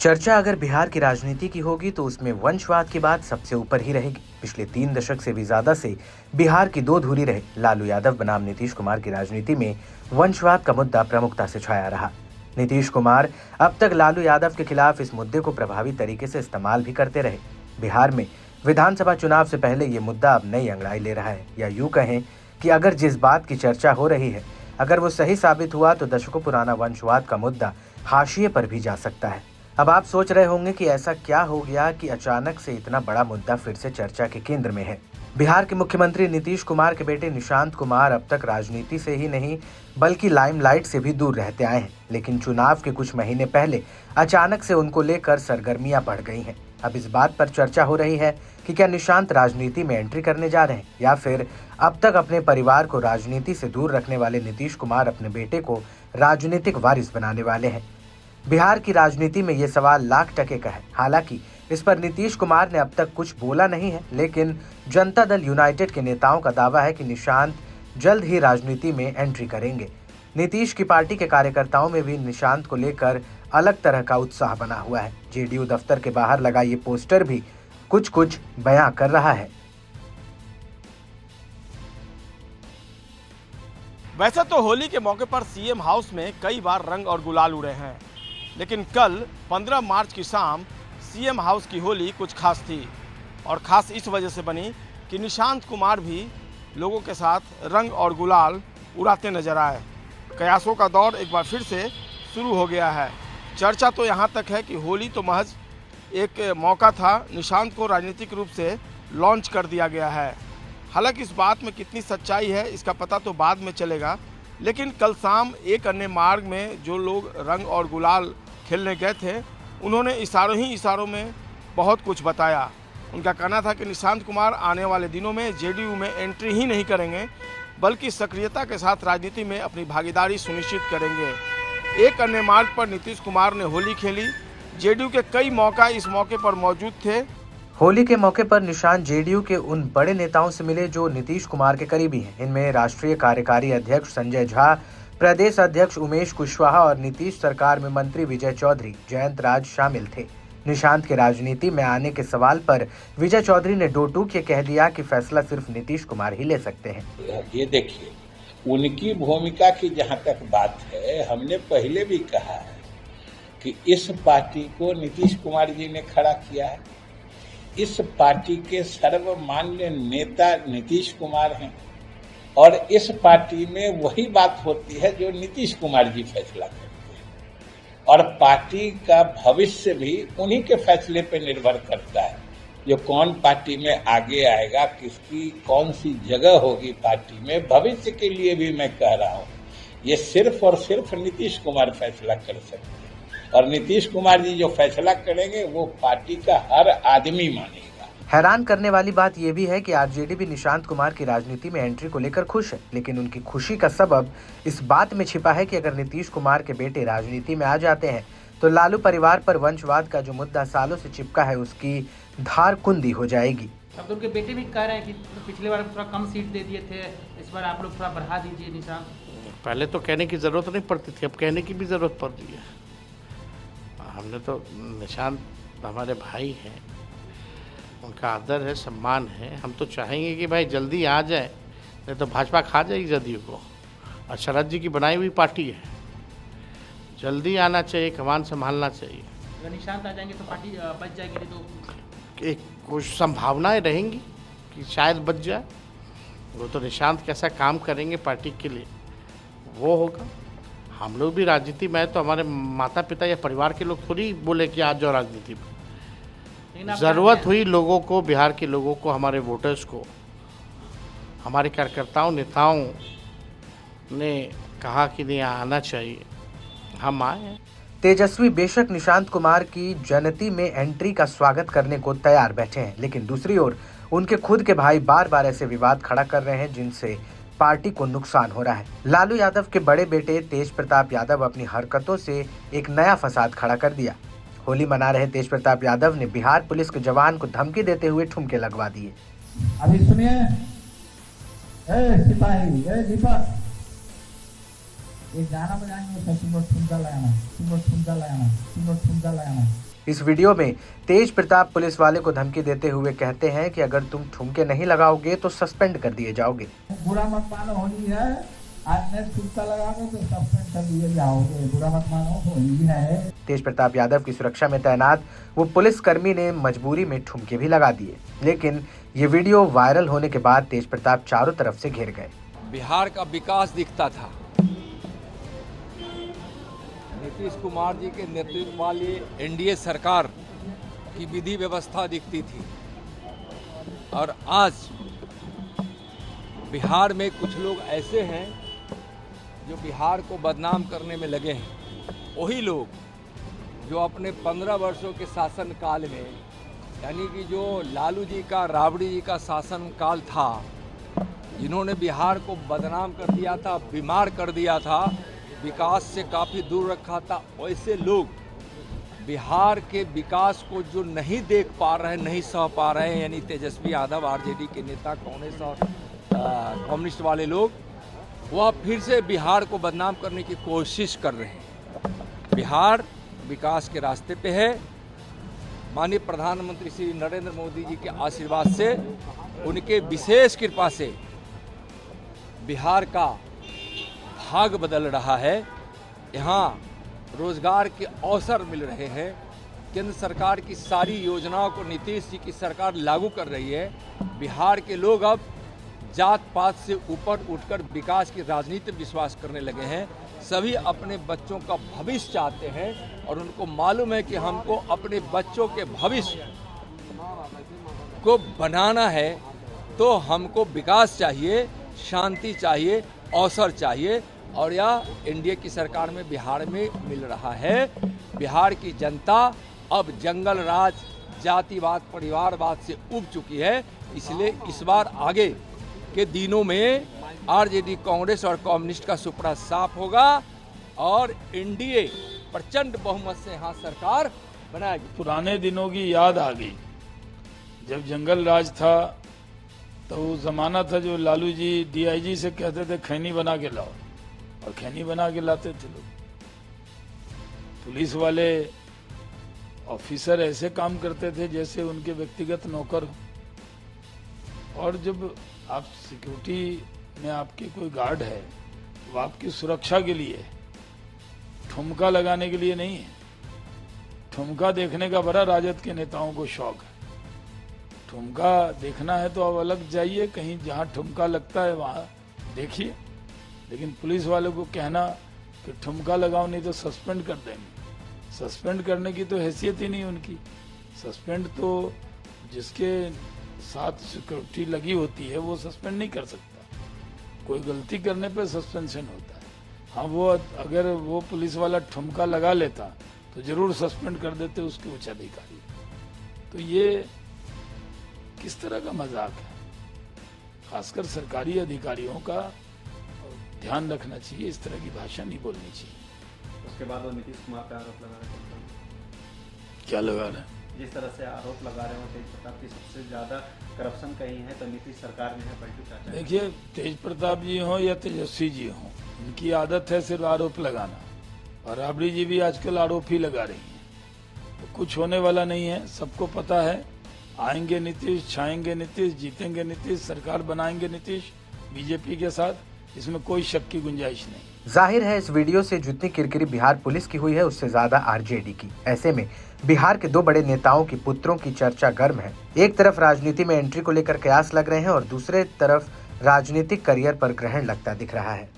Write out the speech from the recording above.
चर्चा अगर बिहार की राजनीति की होगी तो उसमें वंशवाद की बात सबसे ऊपर ही रहेगी। पिछले 3 दशक से भी ज्यादा से बिहार की दो धुरी रहे लालू यादव बनाम नीतीश कुमार की राजनीति में वंशवाद का मुद्दा प्रमुखता से छाया रहा। नीतीश कुमार अब तक लालू यादव के खिलाफ इस मुद्दे को प्रभावी तरीके से इस्तेमाल भी करते रहे। बिहार में विधानसभा चुनाव से पहले ये मुद्दा अब नई अंगड़ाई ले रहा है, या यूं कहें कि अगर जिस बात की चर्चा हो रही है अगर वो सही साबित हुआ तो दशकों पुराना वंशवाद का मुद्दा हाशिए पर भी जा सकता है। अब आप सोच रहे होंगे कि ऐसा क्या हो गया कि अचानक से इतना बड़ा मुद्दा फिर से चर्चा के केंद्र में है। बिहार के मुख्यमंत्री नीतीश कुमार के बेटे निशांत कुमार अब तक राजनीति से ही नहीं बल्कि लाइमलाइट से भी दूर रहते आए हैं, लेकिन चुनाव के कुछ महीने पहले अचानक से उनको लेकर सरगर्मियां बढ़ गई हैं। अब इस बात पर चर्चा हो रही है कि क्या निशांत राजनीति में एंट्री करने जा रहे हैं, या फिर अब तक अपने परिवार को राजनीति से दूर रखने वाले नीतीश कुमार अपने बेटे को राजनीतिक वारिस बनाने वाले हैं। बिहार की राजनीति में ये सवाल लाख टके का है। हालांकि इस पर नीतीश कुमार ने अब तक कुछ बोला नहीं है, लेकिन जनता दल यूनाइटेड के नेताओं का दावा है कि निशांत जल्द ही राजनीति में एंट्री करेंगे। नीतीश की पार्टी के कार्यकर्ताओं में भी निशांत को लेकर अलग तरह का उत्साह बना हुआ है। जेडीयू दफ्तर के बाहर लगा ये पोस्टर भी कुछ कुछ बयां कर रहा है। वैसे तो होली के मौके पर सीएम हाउस में कई बार रंग और गुलाल उड़े हैं, लेकिन कल 15 मार्च की शाम सीएम हाउस की होली कुछ खास थी, और खास इस वजह से बनी कि निशांत कुमार भी लोगों के साथ रंग और गुलाल उड़ाते नजर आए। कयासों का दौर एक बार फिर से शुरू हो गया है। चर्चा तो यहाँ तक है कि होली तो महज एक मौका था, निशांत को राजनीतिक रूप से लॉन्च कर दिया गया है। हालांकि इस बात में कितनी सच्चाई है इसका पता तो बाद में चलेगा, लेकिन कल शाम एक अन्य मार्ग में जो लोग रंग और गुलाल खेलने गए थे उन्होंने इशारों में बहुत कुछ बताया। उनका कहना था कि निशांत कुमार आने वाले दिनों में जेडीयू में एंट्री ही नहीं करेंगे बल्कि सक्रियता के साथ राजनीति में अपनी भागीदारी सुनिश्चित करेंगे। एक अन्य मार्ग पर नीतीश कुमार ने होली खेली। जेडीयू के कई मौका इस मौके पर मौजूद थे। होली के मौके पर निशांत जेडीयू के उन बड़े नेताओं से मिले जो नीतीश कुमार के करीबी हैं। इनमें राष्ट्रीय कार्यकारी अध्यक्ष संजय झा, प्रदेश अध्यक्ष उमेश कुशवाहा और नीतीश सरकार में मंत्री विजय चौधरी, जयंत राज शामिल थे। निशांत के राजनीति में आने के सवाल पर विजय चौधरी ने दो टूक ये कह दिया कि फैसला सिर्फ नीतीश कुमार ही ले सकते हैं। ये देखिए, उनकी भूमिका की जहाँ तक बात है, हमने पहले भी कहा है कि इस पार्टी को नीतीश कुमार जी ने खड़ा किया है। इस पार्टी के सर्वमान्य नेता नीतीश कुमार हैं, और इस पार्टी में वही बात होती है जो नीतीश कुमार जी फैसला करते हैं, और पार्टी का भविष्य भी उन्हीं के फैसले पर निर्भर करता है। जो कौन पार्टी में आगे आएगा, किसकी कौन सी जगह होगी पार्टी में, भविष्य के लिए भी मैं कह रहा हूँ ये सिर्फ और सिर्फ नीतीश कुमार फैसला कर सकते हैं, और नीतीश कुमार जी जो फैसला करेंगे वो पार्टी का हर आदमी मानेगा। हैरान करने वाली बात यह भी है कि आरजेडी भी निशांत कुमार की राजनीति में एंट्री को लेकर खुश है, लेकिन उनकी खुशी का सबब इस बात में छिपा है कि अगर नीतीश कुमार के बेटे राजनीति में आ जाते हैं तो लालू परिवार पर वंशवाद का जो मुद्दा सालों से चिपका है उसकी धार कुंदी हो जाएगी। अब तो उनके बेटे भी कह रहे हैं कि पिछले बार थोड़ा कम सीट दे दिए थे, इस बार आप लोग थोड़ा बढ़ा दीजिए निशांत। पहले तो कहने की जरूरत नहीं पड़ती थी, अब कहने की भी जरूरत पड़ रही है। हमने तो निशांत हमारे भाई हैं, उनका आदर है, सम्मान है। हम तो चाहेंगे कि भाई जल्दी आ जाए, नहीं तो भाजपा खा जाएगी जदयू को, और शरद जी की बनाई हुई पार्टी है। जल्दी आना चाहिए, कमान संभालना चाहिए। अगर निशांत आ जाएंगे तो पार्टी बच जाएगी, तो एक कुछ संभावनाएं रहेंगी कि शायद बच जाए। वो तो निशांत कैसा काम करेंगे पार्टी के लिए वो होगा। हम लोग भी राजनीति में, तो हमारे माता पिता या परिवार के लोग थोड़ी बोले कि आज जाओ राजनीति में। ज़रूरत हुई लोगों को, बिहार के लोगों को, हमारे वोटर्स को, हमारे कार्यकर्ताओं नेताओं ने कहा कि नहीं आना चाहिए, हम आए हैं। तेजस्वी बेशक निशांत कुमार की जनती में एंट्री का स्वागत करने को तैयार बैठे हैं, लेकिन दूसरी ओर उनके खुद के भाई बार बार ऐसे विवाद खड़ा कर रहे हैं जिनसे पार्टी को नुकसान हो रहा है। लालू यादव के बड़े बेटे तेज प्रताप यादव अपनी हरकतों से एक नया फसाद खड़ा कर दिया। होली मना रहे तेज प्रताप यादव ने बिहार पुलिस के जवान को धमकी देते हुए ठुमके लगवा दिए। अभी सुनिए, सिपाही दीपक, ये गाना बजाएंगे तो तुम लोग ठुमका लगाना, तुम लोग ठुमका लगाना, तुम लोग ठुमका लगाना। इस वीडियो में तेज प्रताप पुलिस वाले को धमकी देते हुए कहते हैं कि अगर तुम ठुमके नहीं लगाओगे तो सस्पेंड कर दिए जाओगे। बुरा मत मानो, होली है, आज नेक्स्ट ठुमका लगाओगे तो सस्पेंड कर दिए जाओगे, बुरा मत मानो, होली है। तेज प्रताप यादव की सुरक्षा में तैनात वो पुलिस कर्मी ने मजबूरी में ठुमके भी लगा दिए, लेकिन ये वीडियो वायरल होने के बाद तेज प्रताप चारों तरफ से घिर गए। बिहार का विकास दिखता था। नीतीश कुमार जी के नेतृत्व वाली एनडीए सरकार की विधि व्यवस्था दिखती थी, और आज बिहार में कुछ लोग ऐसे हैं जो बिहार को बदनाम करने में लगे हैं। वही लोग जो अपने 15 वर्षों के शासन काल में, यानी कि जो लालू जी का, राबड़ी जी का शासन काल था, जिन्होंने बिहार को बदनाम कर दिया था, बीमार कर दिया था, विकास से काफ़ी दूर रखा था, वैसे लोग बिहार के विकास को जो नहीं देख पा रहे हैं, नहीं सह पा रहे हैं, यानी तेजस्वी यादव, आरजेडी के नेता, कांग्रेस और कम्युनिस्ट वाले लोग, वह फिर से बिहार को बदनाम करने की कोशिश कर रहे हैं। बिहार विकास के रास्ते पे है। माननीय प्रधानमंत्री श्री नरेंद्र मोदी जी के आशीर्वाद से, उनके विशेष कृपा से बिहार का भाग बदल रहा है। यहाँ रोजगार के अवसर मिल रहे हैं। केंद्र सरकार की सारी योजनाओं को नीतीश जी की सरकार लागू कर रही है। बिहार के लोग अब जात पात से ऊपर उठकर विकास की राजनीति में विश्वास करने लगे हैं। सभी अपने बच्चों का भविष्य चाहते हैं, और उनको मालूम है कि हमको अपने बच्चों के भविष्य को बनाना है, तो हमको विकास चाहिए, शांति चाहिए, अवसर चाहिए, और यह एनडीए की सरकार में बिहार में मिल रहा है। बिहार की जनता अब जंगल राज, जातिवाद, परिवारवाद से उब चुकी है। इसलिए इस बार आगे के दिनों में आरजेडी, कांग्रेस और कम्युनिस्ट का सुपड़ा साफ होगा, और एनडीए प्रचंड बहुमत से यहाँ सरकार बनाएगी। पुराने दिनों की याद आ गई, जब जंगल राज था, तो वो जमाना था जो लालू जी डीआईजी से कहते थे खैनी बना के लाओ, और खैनी बना के लाते थे लोग। पुलिस वाले ऑफिसर ऐसे काम करते थे जैसे उनके व्यक्तिगत नौकर हो। और जब आप सिक्योरिटी में आपके कोई गार्ड है, वो आपकी सुरक्षा के लिए, ठुमका लगाने के लिए नहीं है। ठुमका देखने का बड़ा राजद के नेताओं को शौक है। ठुमका देखना है तो आप अलग जाइए, कहीं जहां ठुमका लगता है वहां देखिए, लेकिन पुलिस वालों को कहना कि ठुमका लगाओ नहीं तो सस्पेंड कर देंगे, सस्पेंड करने की तो हैसियत ही नहीं उनकी। सस्पेंड तो जिसके साथ सिक्योरिटी लगी होती है वो सस्पेंड नहीं कर सकता। कोई गलती करने पे सस्पेंशन होता है। हाँ, वो अगर वो पुलिस वाला ठुमका लगा लेता तो जरूर सस्पेंड कर देते उसके उच्च अधिकारी। तो ये किस तरह का मजाक है? खासकर सरकारी अधिकारियों का ध्यान रखना चाहिए, इस तरह की भाषा नहीं बोलनी चाहिए। उसके बाद वो नीतीश कुमार पे आरोप लगा रहे हैं। क्या लगा रहे हैं? जिस तरह से आरोप लगा रहे हो तेज प्रताप की सबसे ज्यादा करप्शन कहीं है तो नीतीश सरकार में है, पलटू चाचा। देखिए, तेज प्रताप जी हों या तेजस्वी जी हों, इनकी आदत है सिर्फ आरोप लगाना, और राबड़ी जी भी आजकल आरोप ही लगा रही हैं। तो कुछ होने वाला नहीं है, सबको पता है। आएंगे नीतीश, छाएंगे नीतीश, जीतेंगे नीतीश, सरकार बनाएंगे नीतीश बीजेपी के साथ, इसमें कोई शक की गुंजाइश नहीं। जाहिर है इस वीडियो से जितनी किरकिरी बिहार पुलिस की हुई है उससे ज्यादा आरजेडी की। ऐसे में बिहार के दो बड़े नेताओं की पुत्रों की चर्चा गर्म है। एक तरफ राजनीति में एंट्री को लेकर कयास लग रहे हैं और दूसरे तरफ राजनीतिक करियर पर ग्रहण लगता दिख रहा है।